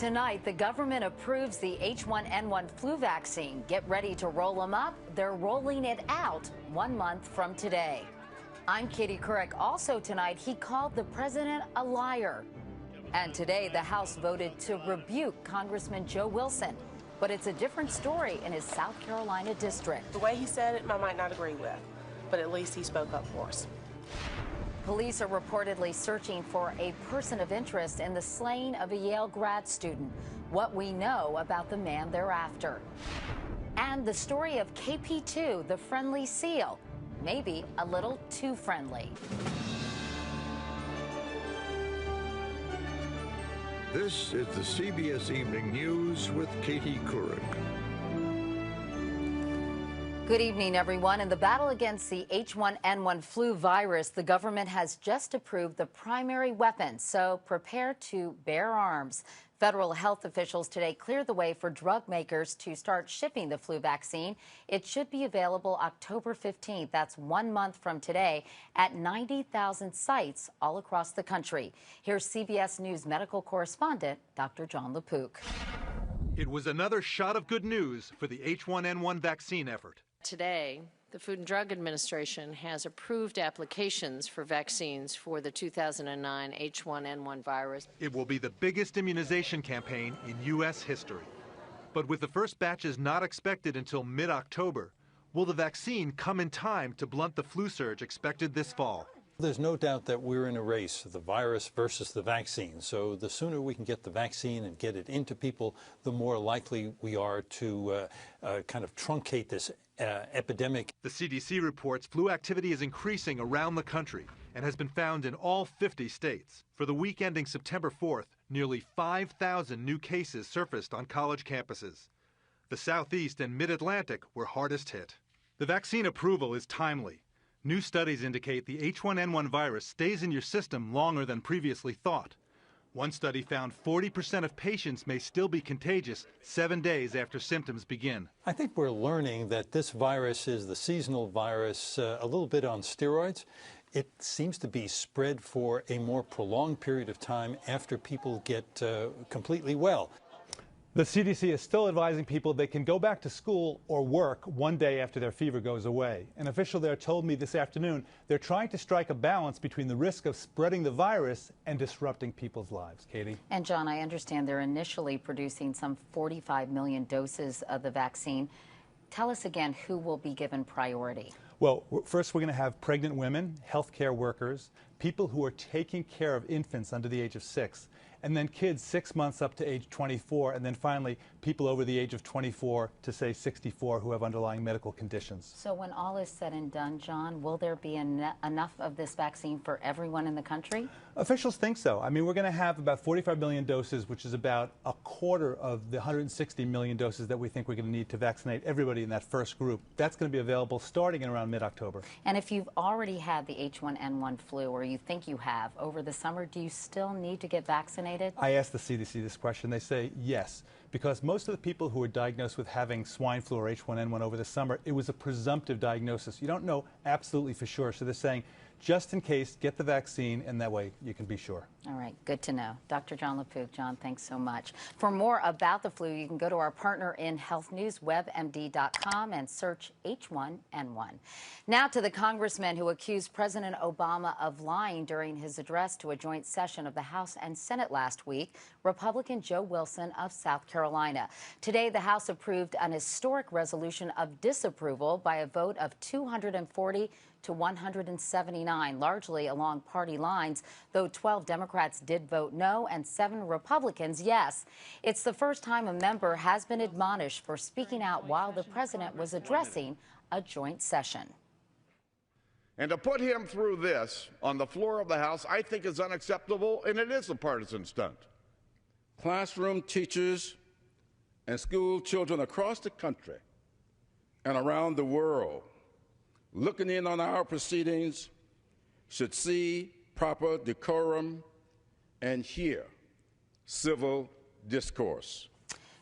Tonight, the government approves the H1N1 flu vaccine. Get ready to roll them up. They're rolling it out 1 month from today. I'm Katie Couric. Also tonight, he called the president a liar. And today, the House voted to rebuke Congressman Joe Wilson. But it's a different story in his South Carolina district. The way he said it, I might not agree with, but at least he spoke up for us. Police are reportedly searching for a person of interest in the slaying of a Yale grad student. What we know about the man they're after. And the story of KP2, the friendly seal. Maybe a little too friendly. This is the CBS Evening News with Katie Couric. Good evening, everyone. In the battle against the H1N1 flu virus, the government has just approved the primary weapon, so prepare to bear arms. Federal health officials today cleared the way for drug makers to start shipping the flu vaccine. It should be available October 15th. That's 1 month from today at 90,000 sites all across the country. Here's CBS News medical correspondent Dr. John LaPook. It was another shot of good news for the H1N1 vaccine effort. Today, the Food and Drug Administration has approved applications for vaccines for the 2009 H1N1 virus. It will be the biggest immunization campaign in U.S. history. But with the first batches not expected until mid-October, will the vaccine come in time to blunt the flu surge expected this fall? There's no doubt that we're in a race, the virus versus the vaccine. So the sooner we can get the vaccine and get it into people, the more likely we are to kind of truncate this epidemic. The CDC reports flu activity is increasing around the country and has been found in all 50 states. For the week ending September 4th, nearly 5,000 new cases surfaced on college campuses. The Southeast and Mid-Atlantic were hardest hit. The vaccine approval is timely. New studies indicate the H1N1 virus stays in your system longer than previously thought. One study found 40% of patients may still be contagious 7 days after symptoms begin. I think we're learning that this virus is the seasonal virus, a little bit on steroids. It seems to be spread for a more prolonged period of time after people get completely well. The CDC is still advising people they can go back to school or work 1 day after their fever goes away. An official there told me this afternoon they're trying to strike a balance between the risk of spreading the virus and disrupting people's lives. Katie? And John, I understand they're initially producing some 45 million doses of the vaccine. Tell us again who will be given priority. Well, first we're going to have pregnant women, healthcare workers, people who are taking care of infants under the age of 6, and then kids 6 months up to age 24, and then finally people over the age of 24 to say 64 who have underlying medical conditions. So when all is said and done, John, will there be enough of this vaccine for everyone in the country? Officials think so. I mean, we're going to have about 45 million doses, which is about a quarter of the 160 million doses that we think we're going to need to vaccinate everybody in that first group. That's going to be available starting in around mid-October. And if you've already had the H1N1 flu, or you think you have, over the summer, do you still need to get vaccinated? I asked the CDC this question. They say yes, because most of the people who were diagnosed with having swine flu or H1N1 over the summer, it was a presumptive diagnosis. You don't know absolutely for sure. So they're saying, just in case, get the vaccine, and that way you can be sure. All right, good to know. Dr. John LaPook. John, thanks so much. For more about the flu, you can go to our partner in health news, WebMD.com, and search H1N1. Now to the congressman who accused President Obama of lying during his address to a joint session of the House and Senate last week, Republican Joe Wilson of South Carolina. Today, the House approved an historic resolution of disapproval by a vote of 240 to 179, largely along party lines, though 12 Democrats did vote no and 7 Republicans yes. It's the first time a member has been admonished for speaking out while the president was addressing a joint session. And to put him through this on the floor of the House, I think is unacceptable, and it is a partisan stunt. Classroom teachers and school children across the country and around the world looking in on our proceedings should see proper decorum and hear civil discourse.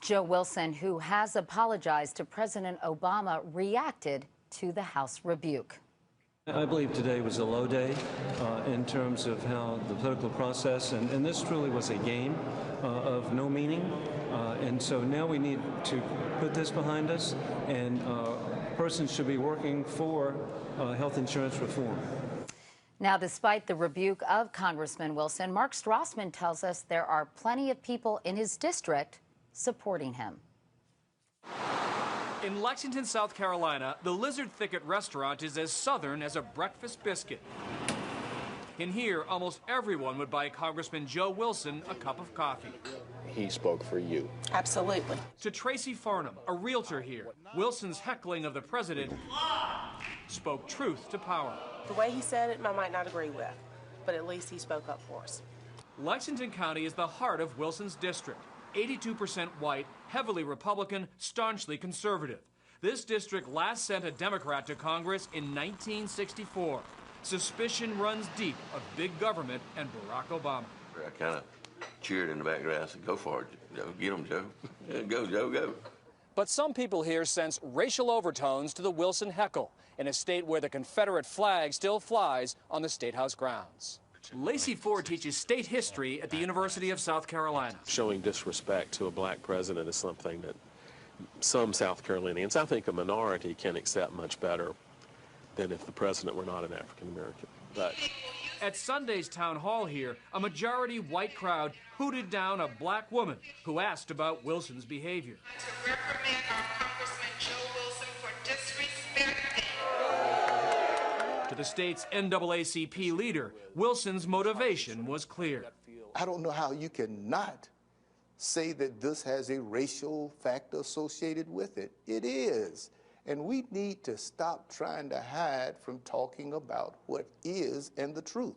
Joe Wilson, who has apologized to President Obama, reacted to the House rebuke. I believe today was a low day in terms of how the political process, and this truly was a game of no meaning. And so now we need to put this behind us, and persons should be working for health insurance reform. Now, despite the rebuke of Congressman Wilson, Mark Strassman tells us there are plenty of people in his district supporting him. In Lexington, South Carolina, the Lizard Thicket restaurant is as southern as a breakfast biscuit. In here, almost everyone would buy Congressman Joe Wilson a cup of coffee. He spoke for you. Absolutely. To Tracy Farnham, a realtor here, Wilson's heckling of the president spoke truth to power. The way he said it, I might not agree with, but at least he spoke up for us. Lexington County is the heart of Wilson's district. 82% white, heavily Republican, staunchly conservative. This district last sent a Democrat to Congress in 1964. Suspicion runs deep of big government and Barack Obama. I kind of cheered in the background. I said, go for it, Joe. Get him, Joe. Go, Joe, go. But some people here sense racial overtones to the Wilson heckle in a state where the Confederate flag still flies on the State House grounds. Lacey Ford teaches state history at the University of South Carolina. Showing disrespect to a black president is something that some South Carolinians, I think a minority, can accept much better than if the president were not an African American. But at Sunday's town hall here, a majority white crowd hooted down a black woman who asked about Wilson's behavior. To reprimand our Congressman Joe Wilson for disrespecting. To the state's NAACP leader, Wilson's motivation was clear. I don't know how you cannot say that this has a racial factor associated with it. It is. And we need to stop trying to hide from talking about what is and the truth.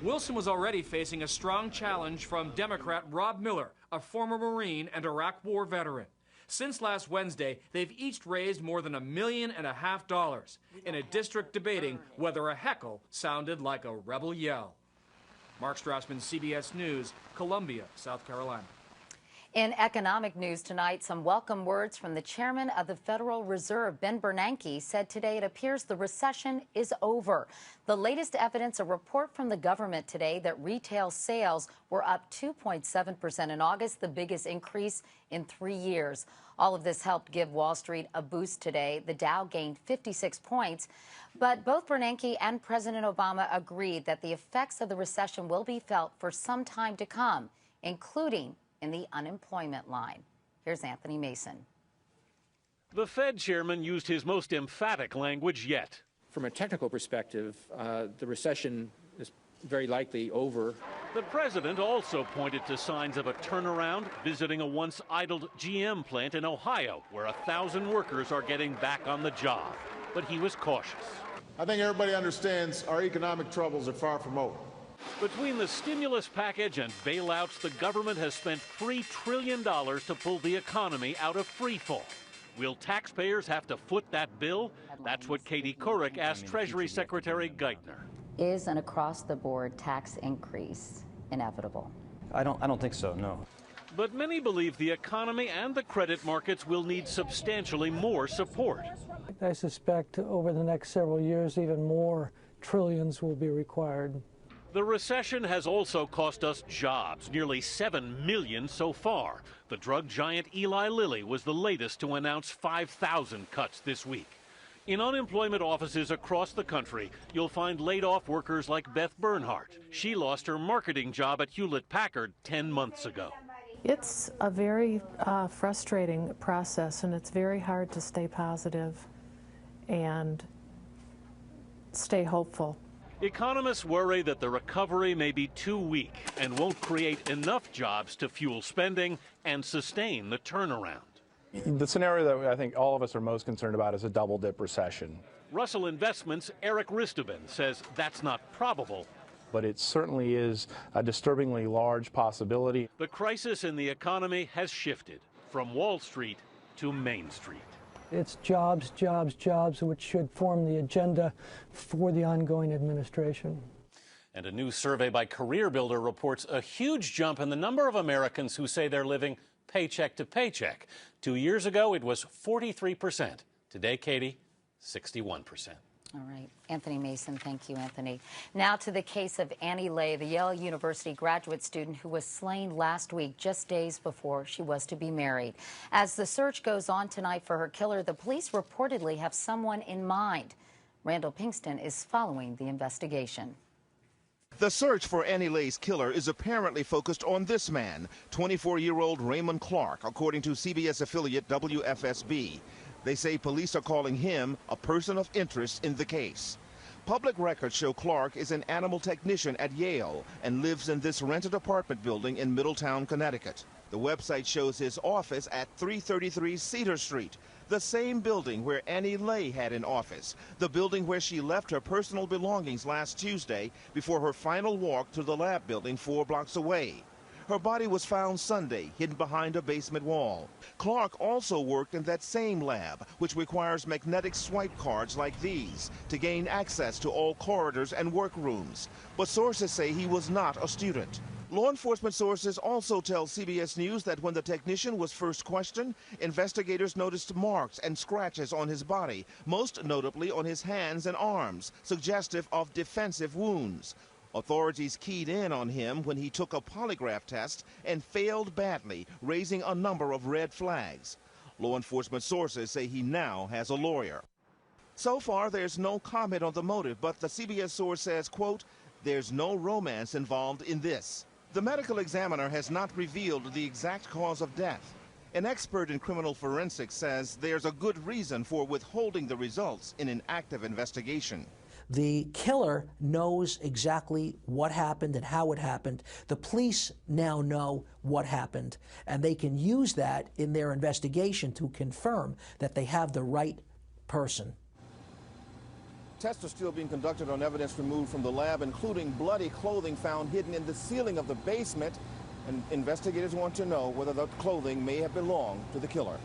Wilson was already facing a strong challenge from Democrat Rob Miller, a former Marine and Iraq War veteran. Since last Wednesday, they've each raised more than $1.5 million in a district debating whether a heckle sounded like a rebel yell. Mark Strassman, CBS News, Columbia, South Carolina. In economic news tonight, some welcome words from the chairman of the Federal Reserve, Ben Bernanke, said today it appears the recession is over. The latest evidence, a report from the government today that retail sales were up 2.7% in August, the biggest increase in 3 years. All of this helped give Wall Street a boost today. The Dow gained 56 points. But both Bernanke and President Obama agreed that the effects of the recession will be felt for some time to come, including in the unemployment line. Here's Anthony Mason. The Fed chairman used his most emphatic language yet. From a technical perspective, the recession is very likely over. The president also pointed to signs of a turnaround, visiting a once idled GM plant in Ohio, where 1,000 workers are getting back on the job. But he was cautious. I think everybody understands our economic troubles are far from over. Between the stimulus package and bailouts, the government has spent $3 trillion to pull the economy out of freefall. Will taxpayers have to foot that bill? That's what Katie Couric asked Treasury Secretary Geithner. Is an across-the-board tax increase inevitable? I don't think so, no. But many believe the economy and the credit markets will need substantially more support. I suspect over the next several years, even more trillions will be required. The recession has also cost us jobs, nearly 7 million so far. The drug giant Eli Lilly was the latest to announce 5,000 cuts this week. In unemployment offices across the country, you'll find laid-off workers like Beth Bernhardt. She lost her marketing job at Hewlett-Packard 10 months ago. It's a very frustrating process, and it's very hard to stay positive and stay hopeful. Economists worry that the recovery may be too weak and won't create enough jobs to fuel spending and sustain the turnaround. The scenario that I think all of us are most concerned about is a double-dip recession. Russell Investments' Eric Ristabin says that's not probable. But it certainly is a disturbingly large possibility. The crisis in the economy has shifted from Wall Street to Main Street. It's jobs, jobs, jobs, which should form the agenda for the ongoing administration. And a new survey by CareerBuilder reports a huge jump in the number of Americans who say they're living paycheck to paycheck. 2 years ago, it was 43%. Today, Katie, 61%. All right. Anthony Mason, thank you, Anthony. Now to the case of Annie Lay, the Yale University graduate student who was slain last week, just days before she was to be married. As the search goes on tonight for her killer, the police reportedly have someone in mind. Randall Pinkston is following the investigation. The search for Annie Lay's killer is apparently focused on this man, 24-year-old Raymond Clark, according to CBS affiliate WFSB. They say police are calling him a person of interest in the case. Public records show Clark is an animal technician at Yale and lives in this rented apartment building in Middletown, Connecticut. The website shows his office at 333 Cedar Street, the same building where Annie Lay had an office, the building where she left her personal belongings last Tuesday before her final walk to the lab building 4 blocks away. Her body was found Sunday, hidden behind a basement wall. Clark also worked in that same lab, which requires magnetic swipe cards like these to gain access to all corridors and workrooms. But sources say he was not a student. Law enforcement sources also tell CBS News that when the technician was first questioned, investigators noticed marks and scratches on his body, most notably on his hands and arms, suggestive of defensive wounds. Authorities keyed in on him when he took a polygraph test and failed badly, raising a number of red flags. Law enforcement sources say he now has a lawyer. So far, there's no comment on the motive, but the CBS source says, quote, "There's no romance involved in this." The medical examiner has not revealed the exact cause of death. An expert in criminal forensics says there's a good reason for withholding the results in an active investigation. The killer knows exactly what happened and how it happened. The police now know what happened, and they can use that in their investigation to confirm that they have the right person. Tests are still being conducted on evidence removed from the lab, including bloody clothing found hidden in the ceiling of the basement. And investigators want to know whether the clothing may have belonged to the killer.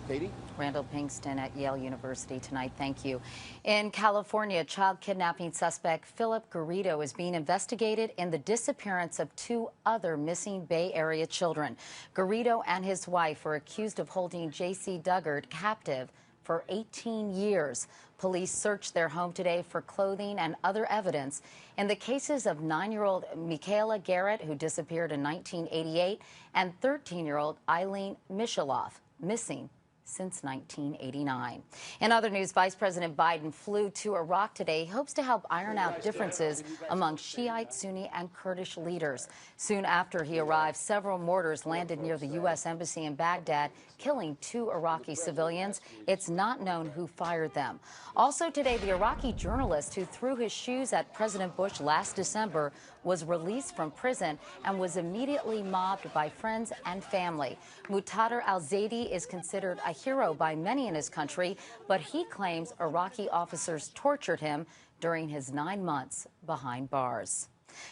Katie? Randall Pinkston at Yale University tonight. Thank you. In California, child kidnapping suspect Philip Garrido is being investigated in the disappearance of 2 other missing Bay Area children. Garrido and his wife were accused of holding J.C. Duggard captive for 18 years. Police searched their home today for clothing and other evidence in the cases of 9-year-old Michaela Garrett, who disappeared in 1988, and 13-year-old Eileen Michaloff, missing since 1989. In other news, Vice President Biden flew to Iraq today. He hopes to help iron out differences among Shiite, Sunni, and Kurdish leaders. Soon after he arrived, several mortars landed near the U.S. Embassy in Baghdad, killing 2 Iraqi civilians. It's not known who fired them. Also today, the Iraqi journalist who threw his shoes at President Bush last December was released from prison and was immediately mobbed by friends and family. Muqtada al-Zaidi is considered a hero by many in his country, but he claims Iraqi officers tortured him during his 9 months behind bars.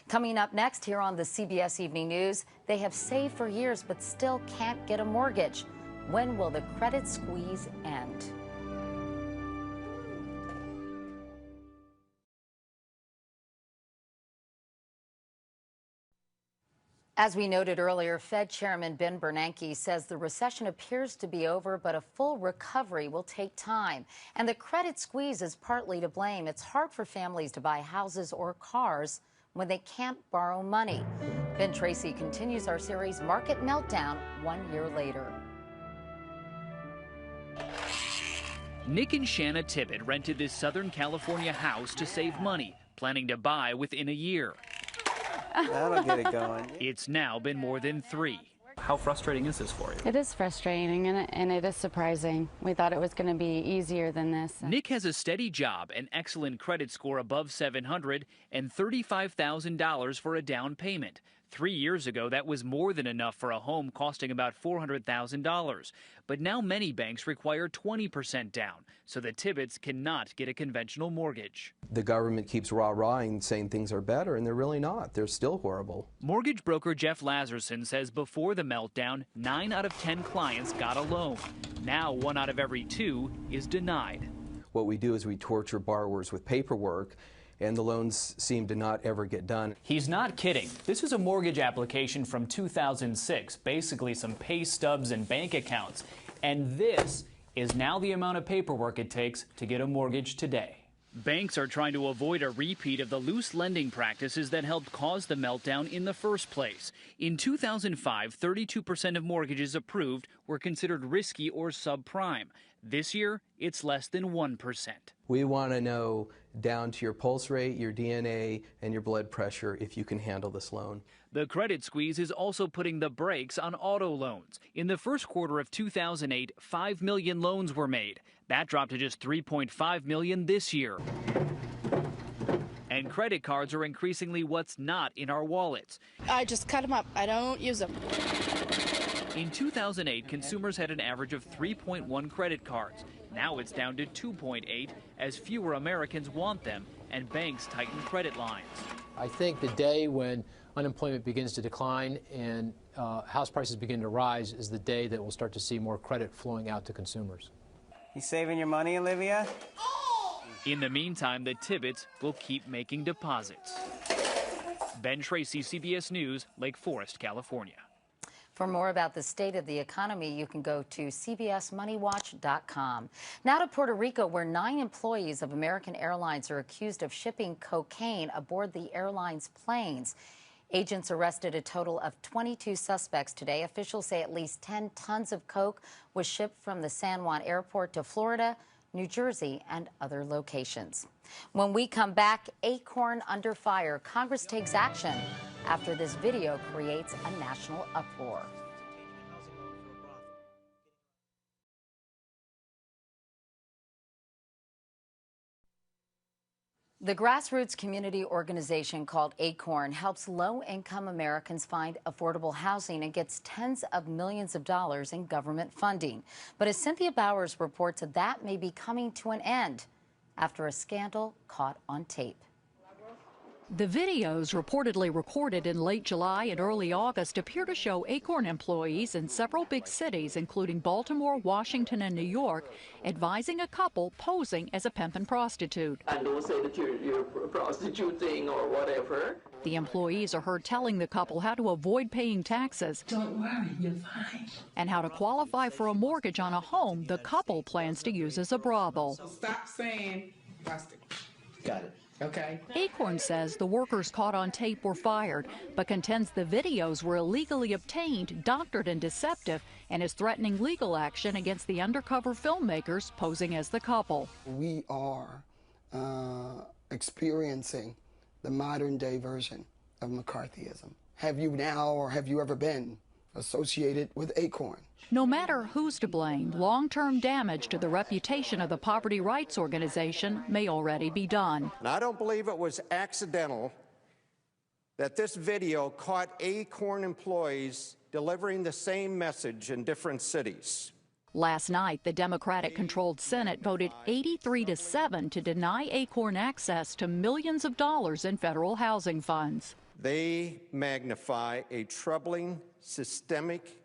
Coming up next here on the CBS Evening News, they have saved for years but still can't get a mortgage. When will the credit squeeze end? As we noted earlier, Fed Chairman Ben Bernanke says the recession appears to be over, but a full recovery will take time. And the credit squeeze is partly to blame. It's hard for families to buy houses or cars when they can't borrow money. Ben Tracy continues our series Market Meltdown 1 year later. Nick and Shanna Tippett rented this Southern California house to save money, planning to buy within a year. That'll get it going. It's now been more than 3. How frustrating is this for you? It is frustrating and it is surprising. We thought it was going to be easier than this. Nick has a steady job, an excellent credit score above 700, and $35,000 for a down payment. 3 years ago, that was more than enough for a home costing about $400,000. But now many banks require 20% down, so the Tippetts cannot get a conventional mortgage. The government keeps rah-rahing, saying things are better, and they're really not. They're still horrible. Mortgage broker Jeff Lazarson says before the meltdown, 9 out of 10 clients got a loan. Now 1 out of every 2 is denied. What we do is we torture borrowers with paperwork, and the loans seem to not ever get done. He's not kidding. This is a mortgage application from 2006, basically some pay stubs and bank accounts. And this is now the amount of paperwork it takes to get a mortgage today. Banks are trying to avoid a repeat of the loose lending practices that helped cause the meltdown in the first place. In 2005, 32% of mortgages approved were considered risky or subprime. This year, it's less than 1%. We want to know down to your pulse rate, your DNA, and your blood pressure if you can handle this loan. The credit squeeze is also putting the brakes on auto loans. In the first quarter of 2008, 5 million loans were made. That dropped to just 3.5 million this year. And credit cards are increasingly what's not in our wallets. I just cut them up. I don't use them. In 2008, consumers had an average of 3.1 credit cards. Now it's down to 2.8 as fewer Americans want them and banks tighten credit lines. I think the day when unemployment begins to decline and house prices begin to rise is the day that we'll start to see more credit flowing out to consumers. You saving your money, Olivia? In the meantime, the Tibbetts will keep making deposits. Ben Tracy, CBS News, Lake Forest, California. For more about the state of the economy, you can go to cbsmoneywatch.com. Now to Puerto Rico, where 9 employees of American Airlines are accused of shipping cocaine aboard the airline's planes. Agents arrested a total of 22 suspects today. Officials say at least 10 tons of coke was shipped from the San Juan airport to Florida, New Jersey, and other locations. When we come back, Acorn under fire. Congress takes action after this video creates a national uproar. The grassroots community organization called Acorn helps low-income Americans find affordable housing and gets tens of millions of dollars in government funding. But as Cynthia Bowers reports, that may be coming to an end after a scandal caught on tape. The videos reportedly recorded in late July and early August appear to show Acorn employees in several big cities, including Baltimore, Washington, and New York, advising a couple posing as a pimp and prostitute. And don't say that you're prostituting or whatever. The employees are heard telling the couple how to avoid paying taxes. Don't worry, you're fine. And how to qualify for a mortgage on a home the couple plans to use as a brothel. So stop saying prostitute. Got it. Okay. Acorn says the workers caught on tape were fired, but contends the videos were illegally obtained, doctored, and deceptive, and is threatening legal action against the undercover filmmakers posing as the couple. We are experiencing the modern-day version of McCarthyism. Have you now or have you ever been associated with Acorn? No matter who's to blame, long-term damage to the reputation of the poverty rights organization may already be done. And I don't believe it was accidental that this video caught Acorn employees delivering the same message in different cities. Last night, the Democratic-controlled Senate voted 83-7 to deny Acorn access to millions of dollars in federal housing funds. They magnify a troubling, systemic,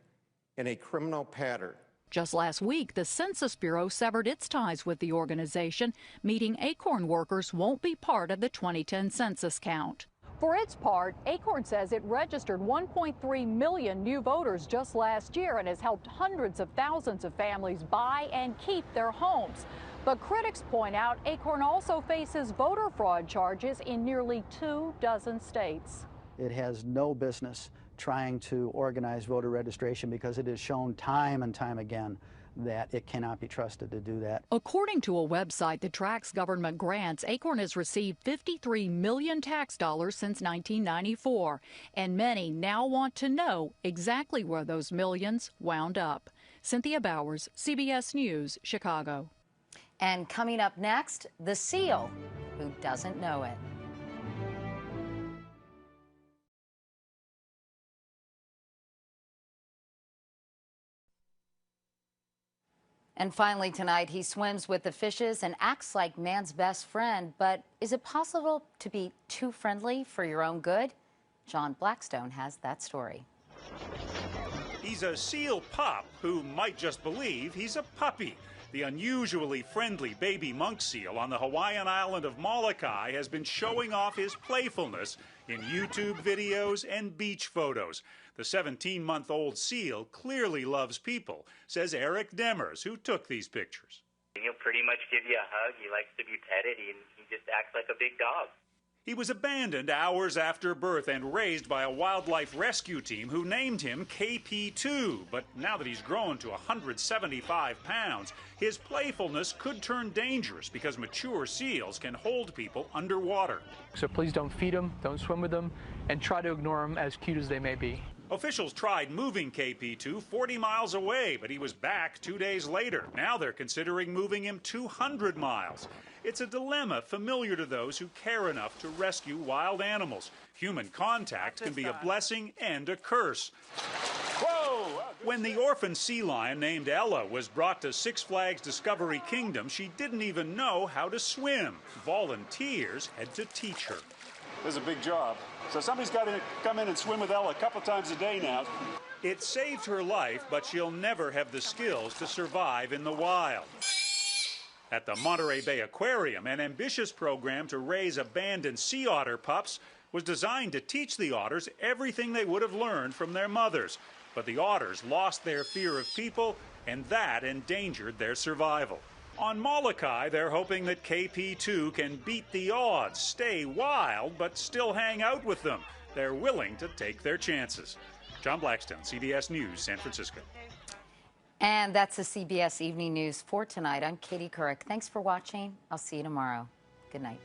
and a criminal pattern. Just last week, the Census Bureau severed its ties with the organization, meaning Acorn workers won't be part of the 2010 census count. For its part, Acorn says it registered 1.3 million new voters just last year and has helped hundreds of thousands of families buy and keep their homes. But critics point out Acorn also faces voter fraud charges in nearly 24 states. It has no business trying to organize voter registration because it has shown time and time again that it cannot be trusted to do that. According to a website that tracks government grants, Acorn has received 53 million tax dollars since 1994, and many now want to know exactly where those millions wound up. Cynthia Bowers, CBS News, Chicago. And coming up next, the seal who doesn't know it. And finally tonight, he swims with the fishes and acts like man's best friend. But is it possible to be too friendly for your own good? John Blackstone has that story. He's a seal pup who might just believe he's a puppy. The unusually friendly baby monk seal on the Hawaiian island of Molokai has been showing off his playfulness in YouTube videos and beach photos. The 17-month-old seal clearly loves people, says Eric Demers, who took these pictures. He'll pretty much give you a hug. He likes to be petted, and he just acts like a big dog. He was abandoned hours after birth and raised by a wildlife rescue team who named him KP2. But now that he's grown to 175 pounds, his playfulness could turn dangerous because mature seals can hold people underwater. So please don't feed them, don't swim with them, and try to ignore them, as cute as they may be. Officials tried moving KP2 40 miles away, but he was back 2 days later. Now they're considering moving him 200 miles. It's a dilemma familiar to those who care enough to rescue wild animals. Human contact can be a blessing and a curse. Whoa! When the orphan sea lion named Ella was brought to Six Flags Discovery Kingdom, she didn't even know how to swim. Volunteers had to teach her. This is a big job. So somebody's got to come in and swim with Ella a couple times a day now. It saved her life, but she'll never have the skills to survive in the wild. At the Monterey Bay Aquarium, an ambitious program to raise abandoned sea otter pups was designed to teach the otters everything they would have learned from their mothers. But the otters lost their fear of people, and that endangered their survival. On Molokai, they're hoping that KP2 can beat the odds, stay wild, but still hang out with them. They're willing to take their chances. John Blackstone, CBS News, San Francisco. And that's the CBS Evening News for tonight. I'm Katie Couric. Thanks for watching. I'll see you tomorrow. Good night.